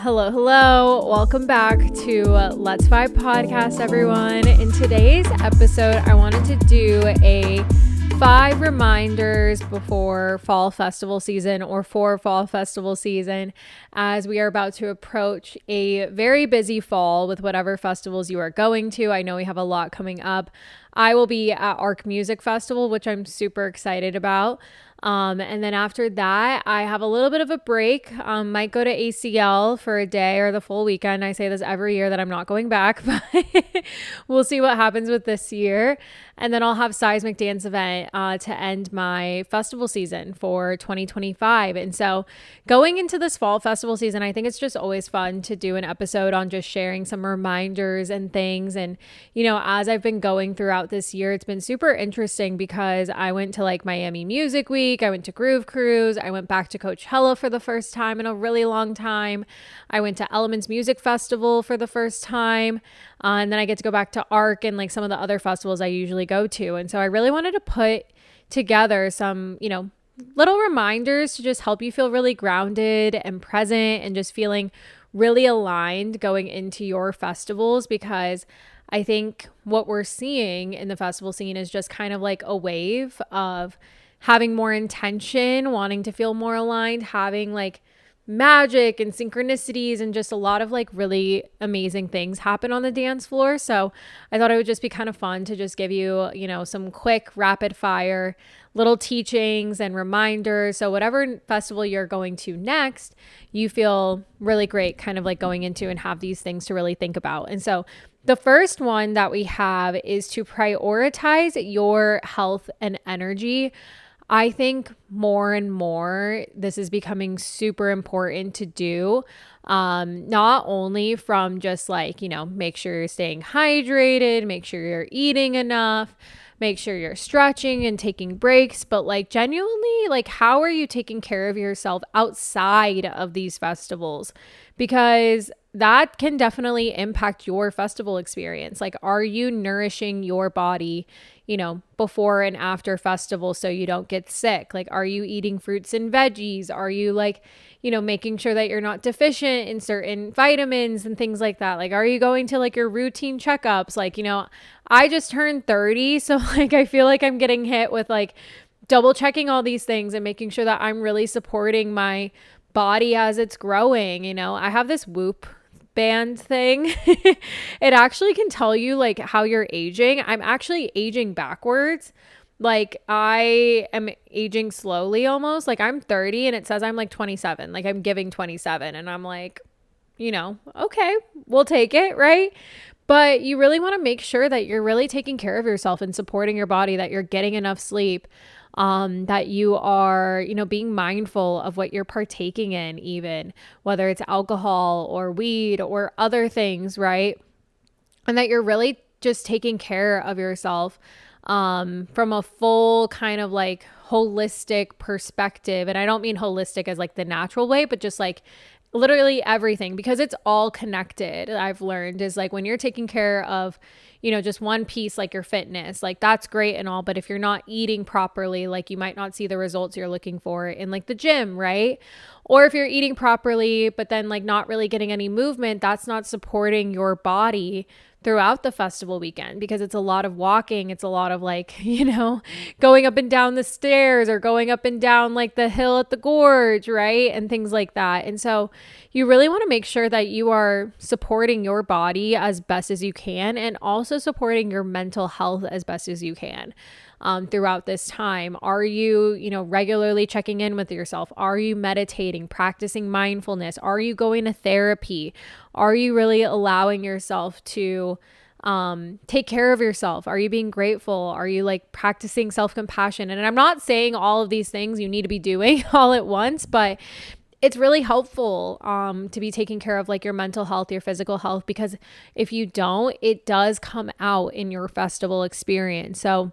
Hello, hello. Welcome back to Let's Vibe Podcast, everyone. In today's episode, I wanted to do a 5 reminders before fall festival season or for fall festival season, as we are about to approach a very busy fall with whatever festivals you are going to. I know we have a lot coming up. I will be at Arc Music Festival, which I'm super excited about. And then after that, I have a little bit of a break. Might go to ACL for a day or the full weekend. I say this every year that I'm not going back, but we'll see what happens with this year. And then I'll have Seismic Dance event to end my festival season for 2025. And so going into this fall festival season, I think it's just always fun to do an episode on just sharing some reminders and things. And, you know, as I've been going throughout this year, it's been super interesting because I went to like Miami Music Week. I went to Groove Cruise. I went back to Coachella for the first time in a really long time. I went to Elements Music Festival for the first time. And then I get to go back to ARC and like some of the other festivals I usually go to. And so I really wanted to put together some, little reminders to just help you feel really grounded and present and just feeling really aligned going into your festivals, because I think what we're seeing in the festival scene is just kind of like a wave of having more intention, wanting to feel more aligned, having like magic and synchronicities and just a lot of like really amazing things happen on the dance floor. So I thought it would just be kind of fun to just give you, some quick rapid fire little teachings and reminders. So whatever festival you're going to next, you feel really great kind of like going into and have these things to really think about. And so the first one that we have is to prioritize your health and energy. I think more and more this is becoming super important to do, not only from just like, make sure you're staying hydrated, make sure you're eating enough, make sure you're stretching and taking breaks, but like genuinely, like how are you taking care of yourself outside of these festivals? Because that can definitely impact your festival experience. Like, are you nourishing your body, before and after festival so you don't get sick? Like, are you eating fruits and veggies? Are you like, making sure that you're not deficient in certain vitamins and things like that? Like, are you going to like your routine checkups? Like, I just turned 30. So like, I feel like I'm getting hit with like double checking all these things and making sure that I'm really supporting my body as it's growing. I have this Whoop band thing. It actually can tell you like how you're aging. I'm actually aging backwards. Like I am aging slowly almost. Like I'm 30 and it says I'm like 27. Like I'm giving 27 and I'm like, okay, we'll take it, right? But you really want to make sure that you're really taking care of yourself and supporting your body, that you're getting enough sleep, that you are, being mindful of what you're partaking in, even whether it's alcohol or weed or other things, right? And that you're really just taking care of yourself from a full kind of like holistic perspective. And I don't mean holistic as like the natural way, but just like literally everything, because it's all connected. I've learned is like when you're taking care of, just one piece, like your fitness, like that's great and all, but if you're not eating properly, like you might not see the results you're looking for in like the gym, right? Or if you're eating properly, but then like not really getting any movement, that's not supporting your body throughout the festival weekend, because it's a lot of walking. It's a lot of like, going up and down the stairs or going up and down like the hill at the gorge, right? And things like that. And so you really want to make sure that you are supporting your body as best as you can, and also supporting your mental health as best as you can. Throughout this time. Are you, regularly checking in with yourself? Are you meditating, practicing mindfulness? Are you going to therapy? Are you really allowing yourself to take care of yourself? Are you being grateful? Are you like practicing self-compassion? And I'm not saying all of these things you need to be doing all at once, but it's really helpful to be taking care of like your mental health, your physical health, because if you don't, it does come out in your festival experience. So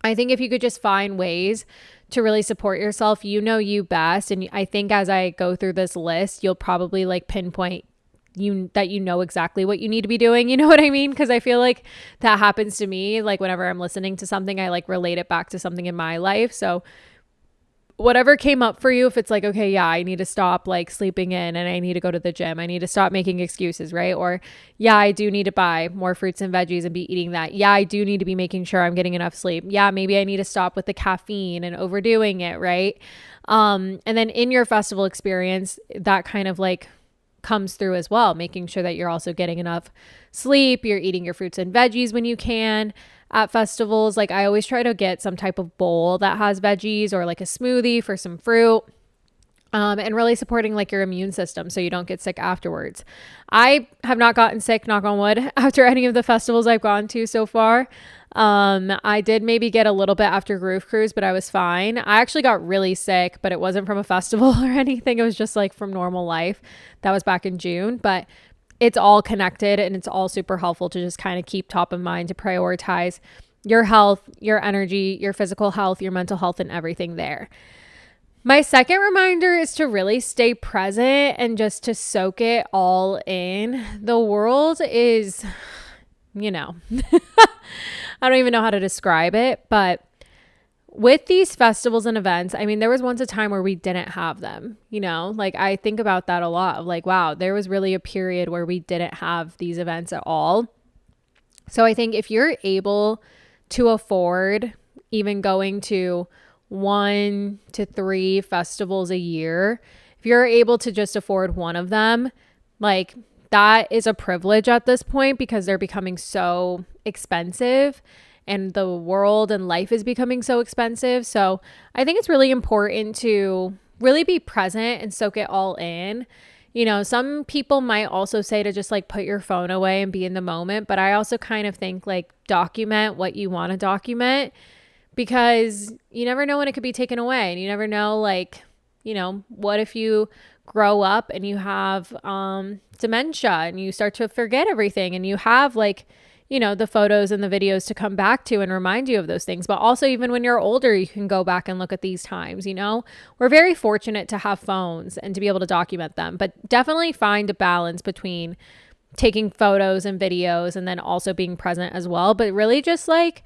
I think if you could just find ways to really support yourself, you best. And I think as I go through this list, you'll probably like pinpoint that exactly what you need to be doing. You know what I mean? Because I feel like that happens to me. Like whenever I'm listening to something, I like relate it back to something in my life. So whatever came up for you, if it's like, okay, yeah, I need to stop like sleeping in and I need to go to the gym. I need to stop making excuses, right? Or yeah, I do need to buy more fruits and veggies and be eating that. Yeah, I do need to be making sure I'm getting enough sleep. Yeah, maybe I need to stop with the caffeine and overdoing it, right? And then in your festival experience, that kind of like comes through as well, making sure that you're also getting enough sleep, you're eating your fruits and veggies when you can. At festivals, like I always try to get some type of bowl that has veggies or like a smoothie for some fruit. And really supporting like your immune system so you don't get sick afterwards. I have not gotten sick, knock on wood, after any of the festivals I've gone to so far. I did maybe get a little bit after Groove Cruise, but I was fine. I actually got really sick, but it wasn't from a festival or anything. It was just like from normal life. That was back in June, but it's all connected and it's all super helpful to just kind of keep top of mind, to prioritize your health, your energy, your physical health, your mental health, and everything there. My second reminder is to really stay present and just to soak it all in. The world is, I don't even know how to describe it, but with these festivals and events, I mean, there was once a time where we didn't have them, like I think about that a lot of like, wow, there was really a period where we didn't have these events at all. So I think if you're able to afford even going to 1 to 3 festivals a year, if you're able to just afford one of them, like that is a privilege at this point because they're becoming so expensive and the world and life is becoming so expensive. So I think it's really important to really be present and soak it all in. Some people might also say to just like put your phone away and be in the moment, but I also kind of think like document what you want to document, because you never know when it could be taken away, and you never know, like, what if you grow up and you have dementia and you start to forget everything, and you have like, the photos and the videos to come back to and remind you of those things. But also even when you're older, you can go back and look at these times. We're very fortunate to have phones and to be able to document them, but definitely find a balance between taking photos and videos and then also being present as well. But really just like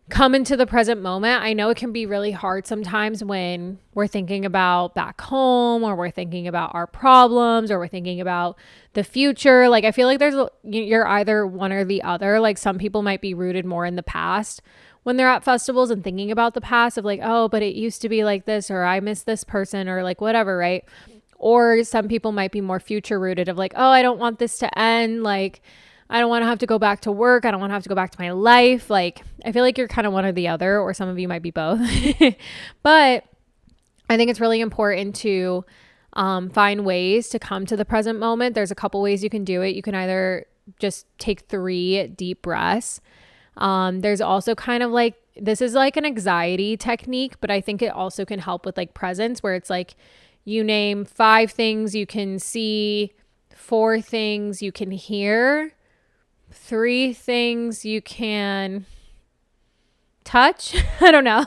come into the present moment. I know it can be really hard sometimes when we're thinking about back home, or we're thinking about our problems, or we're thinking about the future. Like I feel like you're either one or the other. Like some people might be rooted more in the past when they're at festivals and thinking about the past of like, oh, but it used to be like this, or I miss this person, or like whatever, right? Or some people might be more future rooted of like, oh, I don't want this to end. Like I don't want to have to go back to work. I don't want to have to go back to my life. Like, I feel like you're kind of one or the other, or some of you might be both. But I think it's really important to find ways to come to the present moment. There's a couple ways you can do it. You can either just take 3 deep breaths. There's also kind of like, this is like an anxiety technique, but I think it also can help with like presence, where it's like you name 5 things you can see, 4 things you can hear, 3 things you can touch. I don't know.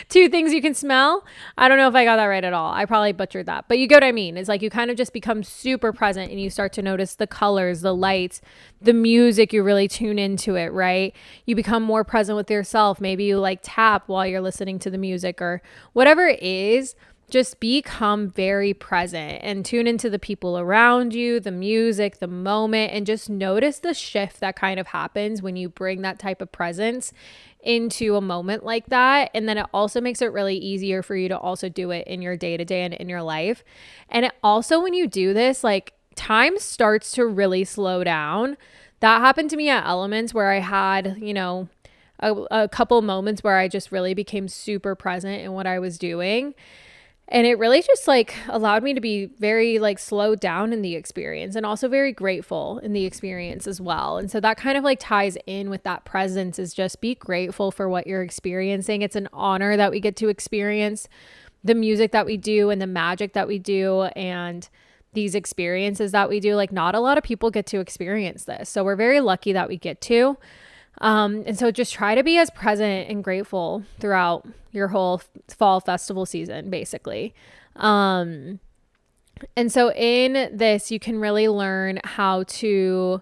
2 things you can smell. I don't know if I got that right at all. I probably butchered that, but you get what I mean. It's like you kind of just become super present and you start to notice the colors, the lights, the music. You really tune into it, right? You become more present with yourself. Maybe you like tap while you're listening to the music or whatever it is. Just become very present and tune into the people around you, the music, the moment, and just notice the shift that kind of happens when you bring that type of presence into a moment like that. And then it also makes it really easier for you to also do it in your day-to-day and in your life. And it also, when you do this, like time starts to really slow down. That happened to me at Elements, where I had, a couple moments where I just really became super present in what I was doing. And it really just like allowed me to be very like slowed down in the experience, and also very grateful in the experience as well. And so that kind of like ties in with that presence, is just be grateful for what you're experiencing. It's an honor that we get to experience the music that we do and the magic that we do and these experiences that we do. Like not a lot of people get to experience this. So we're very lucky that we get to. And so just try to be as present and grateful throughout your whole fall festival season, basically. And so in this, you can really learn how to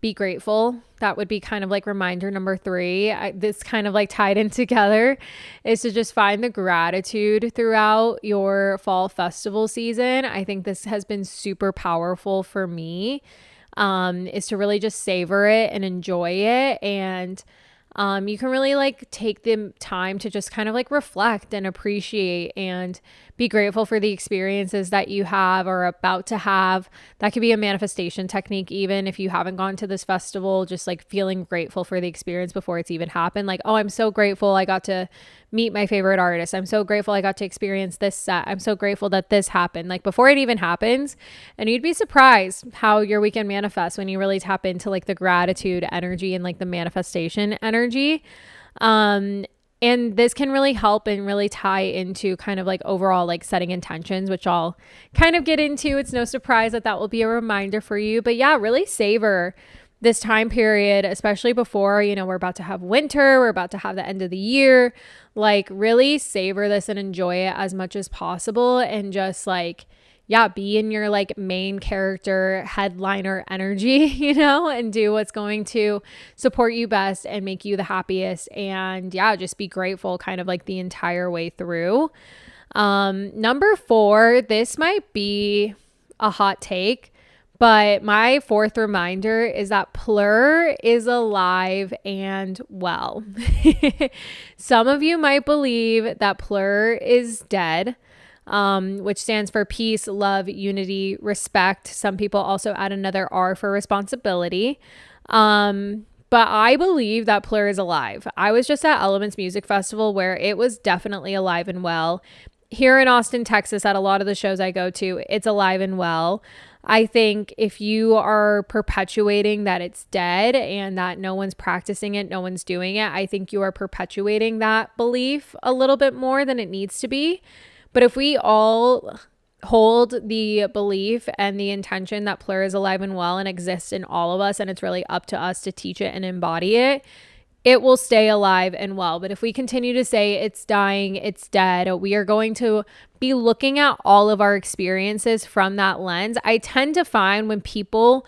be grateful that would be kind of like reminder number 3. This kind of like tied in together is to just find the gratitude throughout your fall festival season. I think this has been super powerful for me, is to really just savor it and enjoy it. And you can really like take the time to just kind of like reflect and appreciate and be grateful for the experiences that you have or about to have. That could be a manifestation technique, even if you haven't gone to this festival, just like feeling grateful for the experience before it's even happened. Like, oh, I'm so grateful I got to meet my favorite artist. I'm so grateful I got to experience this set. I'm so grateful that this happened, like before it even happens. And you'd be surprised how your weekend manifests when you really tap into like the gratitude energy and like the manifestation energy. And this can really help and really tie into kind of like overall like setting intentions, which I'll kind of get into. It's no surprise that that will be a reminder for you. But yeah, really savor this time period, especially before, you know, we're about to have winter, we're about to have the end of the year. Like really savor this and enjoy it as much as possible, and just like, yeah, be in your like main character headliner energy, you know, and do what's going to support you best and make you the happiest. And yeah, just be grateful kind of like the entire way through. Number 4, this might be a hot take, but my 4th reminder is that Plur is alive and well. Some of you might believe that Plur is dead, which stands for peace, love, unity, respect. Some people also add another R for responsibility. But I believe that Plur is alive. I was just at Elements Music Festival, where it was definitely alive and well. Here in Austin, Texas, at a lot of the shows I go to, it's alive and well. I think if you are perpetuating that it's dead and that no one's practicing it, no one's doing it, I think you are perpetuating that belief a little bit more than it needs to be. But if we all hold the belief and the intention that Plur is alive and well and exists in all of us, and it's really up to us to teach it and embody it, it will stay alive and well. But if we continue to say it's dying, it's dead, we are going to be looking at all of our experiences from that lens. I tend to find when people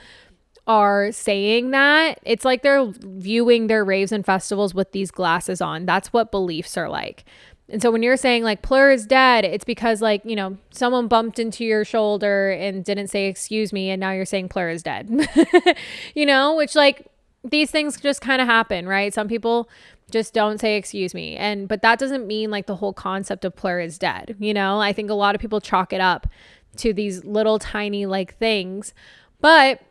are saying that, it's like they're viewing their raves and festivals with these glasses on. That's what beliefs are like. And so when you're saying like Plur is dead, it's because like, you know, someone bumped into your shoulder and didn't say excuse me, and now you're saying Plur is dead. You know, which like these things just kind of happen, right? Some people just don't say excuse me, but that doesn't mean like the whole concept of Plur is dead. You know, I think a lot of people chalk it up to these little tiny like things, but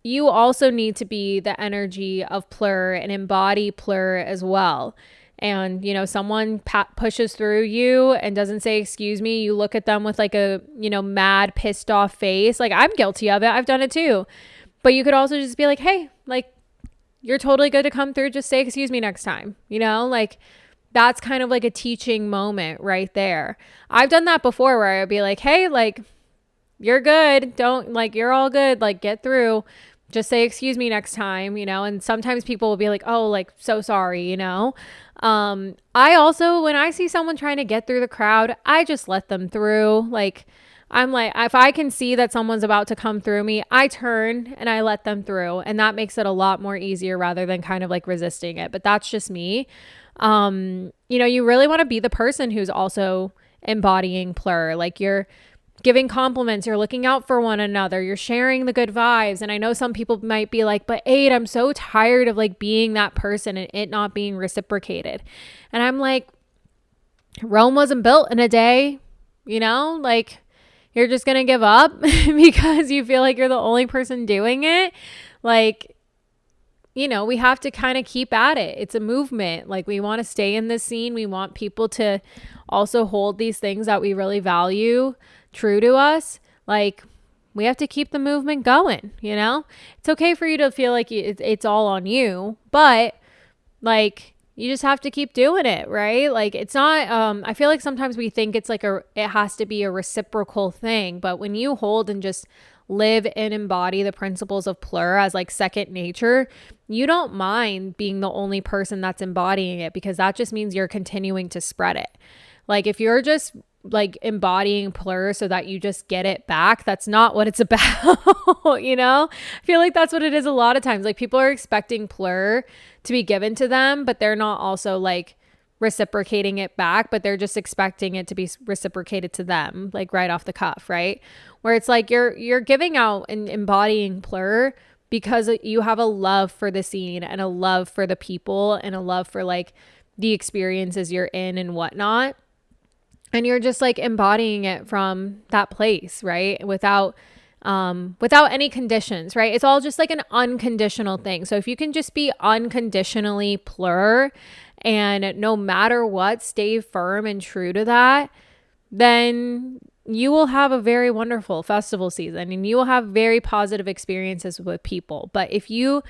you also need to be the energy of Plur and embody Plur as well. And, you know, someone pushes through you and doesn't say, excuse me, you look at them with like a, you know, mad, pissed off face. Like, I'm guilty of it. I've done it too. But you could also just be like, hey, like, you're totally good to come through. Just say, excuse me next time. You know, like that's kind of like a teaching moment right there. I've done that before where I'd be like, hey, like, you're good. Don't like, you're all good. Like, get through. Just say, excuse me next time, you know? And sometimes people will be like, oh, like, so sorry, you know? I also, when I see someone trying to get through the crowd, I just let them through. Like, I'm like, if I can see that someone's about to come through me, I turn and I let them through. And that makes it a lot more easier rather than kind of like resisting it. But that's just me. You know, you really want to be the person who's also embodying Plur. Like, you're giving compliments, you're looking out for one another, you're sharing the good vibes. And I know some people might be like, but Aid, I'm so tired of like being that person and it not being reciprocated. And I'm like, Rome wasn't built in a day, you know? Like, you're just gonna give up because you feel like you're the only person doing it. Like, you know, we have to kind of keep at it. It's a movement. Like, we want to stay in this scene. We want people to also hold these things that we really value true to us. Like, we have to keep the movement going, you know? It's okay for you to feel like it's all on you, but like, you just have to keep doing it, right? Like, it's not, I feel like sometimes we think it's like it has to be a reciprocal thing, but when you hold and just live and embody the principles of Plur as like second nature, you don't mind being the only person that's embodying it, because that just means you're continuing to spread it. Like, if you're just like embodying plur so that you just get it back. That's not what it's about. You know, I feel like that's what it is a lot of times. Like people are expecting plur to be given to them, but they're not also like reciprocating it back, but they're just expecting it to be reciprocated to them, like right off the cuff, right? Where it's like you're giving out and embodying plur because you have a love for the scene and a love for the people and a love for like the experiences you're in and whatnot. And you're just like embodying it from that place, right? Without any conditions, right? It's all just like an unconditional thing. So if you can just be unconditionally plur and no matter what, stay firm and true to that, then you will have a very wonderful festival season and you will have very positive experiences with people. But if you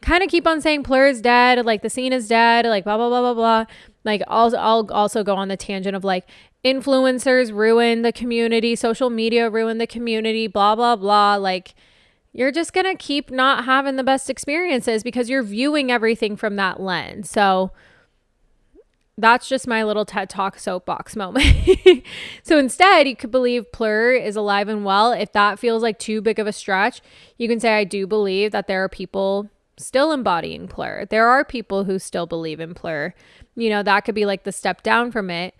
kind of keep on saying plur is dead, like the scene is dead, like blah, blah, blah, blah, blah, like I'll also go on the tangent of like influencers ruin the community, social media ruin the community, blah, blah, blah. Like you're just going to keep not having the best experiences because you're viewing everything from that lens. So that's just my little TED Talk soapbox moment. So instead, you could believe plur is alive and well. If that feels like too big of a stretch, you can say, I do believe that there are people still embodying plur. There are people who still believe in plur. You know, that could be like the step down from it.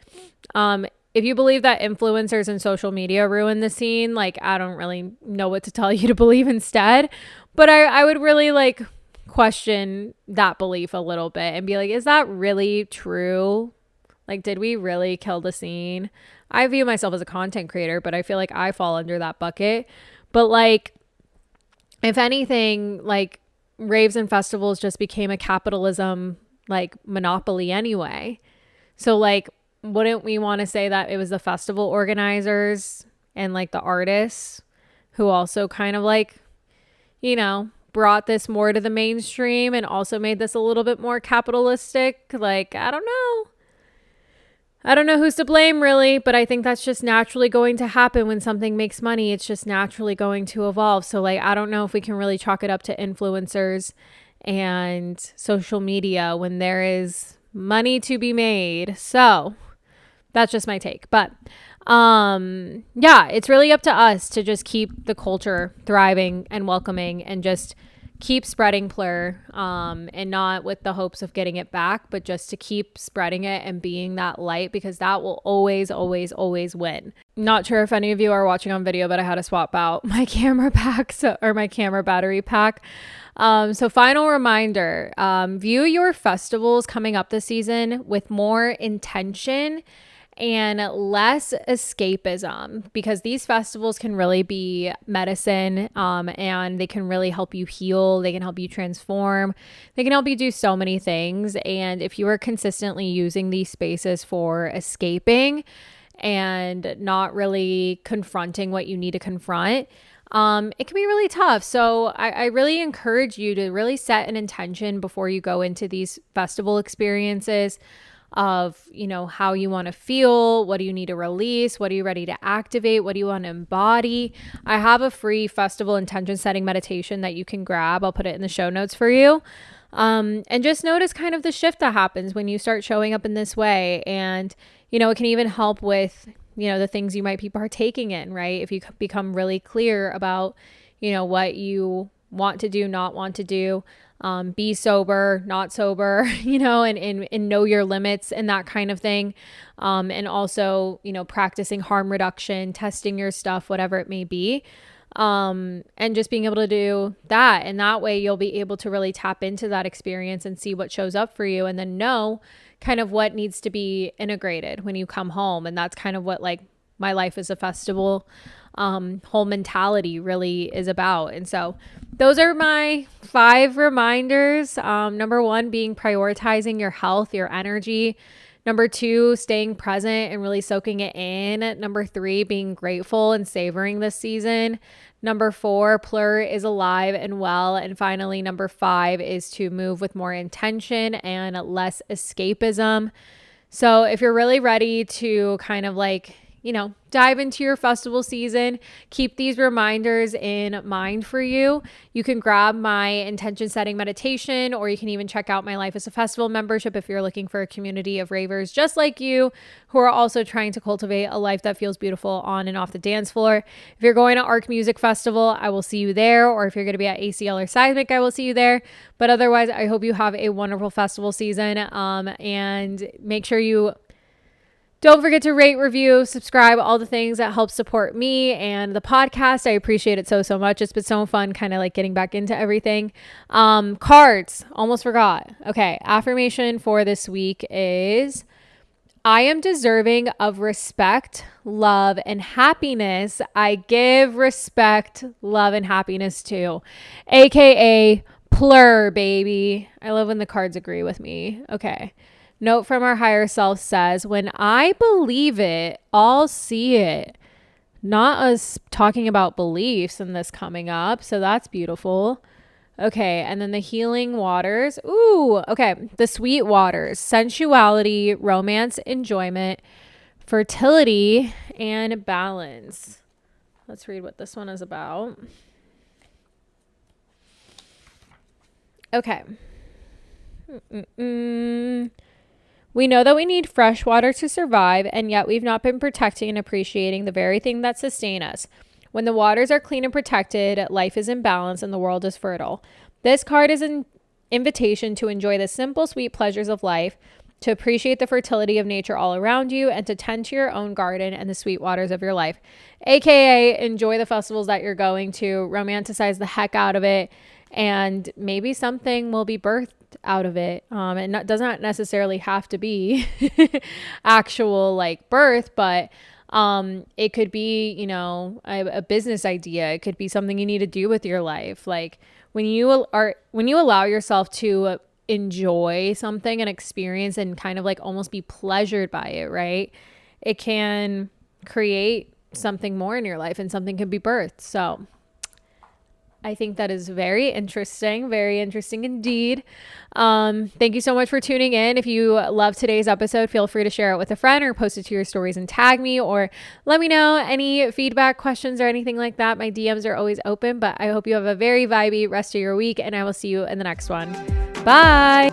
If you believe that influencers and social media ruin the scene, like I don't really know what to tell you to believe instead. But I would really like question that belief a little bit and be like, is that really true? Like, did we really kill the scene? I view myself as a content creator, but I feel like I fall under that bucket. But like, if anything, like raves and festivals just became a capitalism like monopoly anyway. So like, wouldn't we want to say that it was the festival organizers and like the artists who also kind of like, you know, brought this more to the mainstream and also made this a little bit more capitalistic? Like, I don't know. I don't know who's to blame really, but I think that's just naturally going to happen when something makes money. It's just naturally going to evolve. So like, I don't know if we can really chalk it up to influencers and social media when there is money to be made. So that's just my take. But yeah, it's really up to us to just keep the culture thriving and welcoming and just keep spreading plur, and not with the hopes of getting it back, but just to keep spreading it and being that light, because that will always, always, always win. Not sure if any of you are watching on video, but I had to swap out my camera pack or my camera battery pack. So final reminder, view your festivals coming up this season with more intention and less escapism, because these festivals can really be medicine, and they can really help you heal. They can help you transform. They can help you do so many things. And if you are consistently using these spaces for escaping and not really confronting what you need to confront, it can be really tough. So I really encourage you to really set an intention before you go into these festival experiences of, you know, how you want to feel, what do you need to release, what are you ready to activate, what do you want to embody. I have a free festival intention setting meditation that you can grab. I'll put it in the show notes for you. And just notice kind of the shift that happens when you start showing up in this way. And, you know, it can even help with, you know, the things you might be partaking in, right? If you become really clear about, you know, what you want to do, not want to do, be sober, not sober, you know, and know your limits and that kind of thing. And also, you know, practicing harm reduction, testing your stuff, whatever it may be. And just being able to do that. And that way you'll be able to really tap into that experience and see what shows up for you, and then know kind of what needs to be integrated when you come home. And that's kind of what like my life as a festival whole mentality really is about. And so those are my 5 reminders. Number 1 being prioritizing your health, your energy. Number 2, staying present and really soaking it in. Number 3, being grateful and savoring this season. Number 4, plur is alive and well. And finally, number 5 is to move with more intention and less escapism. So if you're really ready to kind of like dive into your festival season. Keep these reminders in mind for you. You can grab my intention setting meditation, or you can even check out my Life as a Festival membership if you're looking for a community of ravers just like you who are also trying to cultivate a life that feels beautiful on and off the dance floor. If you're going to ARC Music Festival, I will see you there. Or if you're going to be at ACL or Seismic, I will see you there. But otherwise, I hope you have a wonderful festival season. And make sure you don't forget to rate, review, subscribe, all the things that help support me and the podcast. I appreciate it so much. It's been so fun kind of like getting back into everything. Cards, almost forgot. Okay, affirmation for this week is I am deserving of respect, love, and happiness. I give respect, love, and happiness to, AKA plur, baby. I love when the cards agree with me. Okay. Note from our higher self says, when I believe it, I'll see it. Not us talking about beliefs in this coming up. So that's beautiful. Okay. And then the healing waters. Ooh, okay. The sweet waters, sensuality, romance, enjoyment, fertility, and balance. Let's read what this one is about. Okay. We know that we need fresh water to survive, and yet we've not been protecting and appreciating the very thing that sustains us. When the waters are clean and protected, life is in balance and the world is fertile. This card is an invitation to enjoy the simple, sweet pleasures of life, to appreciate the fertility of nature all around you, and to tend to your own garden and the sweet waters of your life. AKA, enjoy the festivals that you're going to, romanticize the heck out of it, and maybe something will be birthed out of it. And does not necessarily have to be actual like birth, but it could be, a business idea. It could be something you need to do with your life. Like when you allow yourself to enjoy something and experience and kind of like almost be pleasured by it, right? It can create something more in your life and something can be birthed. So I think that is very interesting indeed. Thank you so much for tuning in. If you love today's episode, feel free to share it with a friend or post it to your stories and tag me, or let me know any feedback, questions, or anything like that. My DMs are always open, but I hope you have a very vibey rest of your week, and I will see you in the next one. Bye.